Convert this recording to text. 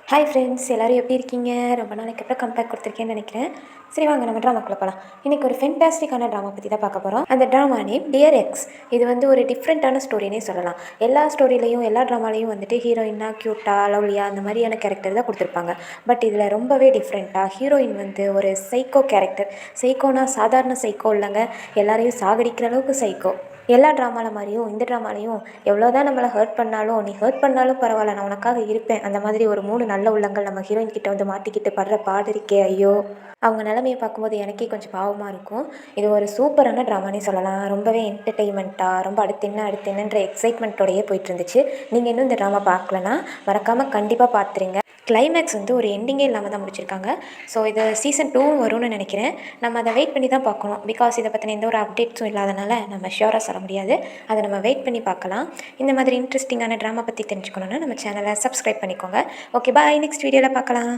Hi friends, எல்லோரும் எப்படி இருக்கீங்க? ரொம்ப நாளைக்கு அப்புறம் கம்பேக் கொடுத்துருக்கேன்னு நினைக்கிறேன். சரி வாங்க நம்ம ட்ராமாக்குள்ளே போகலாம். இன்றைக்கி ஒரு ஃபென்டாஸ்டிக்கான ட்ராமா பற்றி தான் பார்க்க போகிறோம். அந்த ட்ராமா நேம் டியர் எக்ஸ். இது ஒரு டிஃப்ரெண்ட்டான ஸ்டோரினே சொல்லலாம். எல்லா ஸ்டோரிலையும் எல்லா ட்ராமாலையும் ஹீரோயின்னா க்யூட்டாக லவ்லியாக அந்த மாதிரியான கேரக்டர் தான் கொடுத்துருப்பாங்க. பட் இதில் ரொம்பவே டிஃப்ரெண்ட்டாக ஹீரோயின் ஒரு சைக்கோ கேரக்டர். சைக்கோனா சாதாரண சைக்கோ இல்லைங்க, எல்லாரையும் சாகடிக்கிற அளவுக்கு சைக்கோ. எல்லா ட்ராமாவில் மாதிரியும் இந்த ட்ராமாலையும் எவ்வளோ தான் நம்மளை ஹர்ட் பண்ணாலும், நீ ஹர்ட் பண்ணாலும் பரவாயில்ல, நான் உனக்காக இருப்பேன், அந்த மாதிரி ஒரு 3 நல்ல உள்ளங்கள் நம்ம ஹீரோயின் கிட்ட மாட்டிக்கிட்டு படுற பாடு இருக்கே ஐயோ! அவங்க நிலமையை பார்க்கும்போது எனக்கே கொஞ்சம் பாவமாக இருக்கும். இது ஒரு சூப்பரான ட்ராமானே சொல்லலாம். ரொம்பவே என்டர்டெயின்மெண்ட்டாக ரொம்ப அடுத்து என்னன்ற எக்ஸைட்மெண்ட்டோடையே போயிட்டு இருந்துச்சு. நீங்கள் இன்னும் இந்த ட்ராமா பார்க்கலன்னா மறக்காமல் கண்டிப்பாக பார்த்துருங்க. கிளைமேக்ஸ் ஒரு எண்டிங்கே இல்லாமல் தான் முடிச்சிருக்காங்க. ஸோ இது சீசன் 2 வரும்னு நினைக்கிறேன். நம்ம அதை வெயிட் பண்ணி தான் பார்க்கணும். பிகாஸ் இதை பற்றின எந்த ஒரு அப்டேட்ஸும் இல்லாதனால நம்ம ஷியோராக சொல்ல முடியாது. அதை நம்ம வெயிட் பண்ணி பார்க்கலாம். இந்த மாதிரி இன்ட்ரெஸ்டிங்கான ட்ராமா பற்றி தெரிஞ்சுக்கணுன்னா நம்ம சேனலை சப்ஸ்கிரைப் பண்ணிக்கோங்க. ஓகே, பாய். நெக்ஸ்ட் வீடியோவில் பார்க்கலாம்.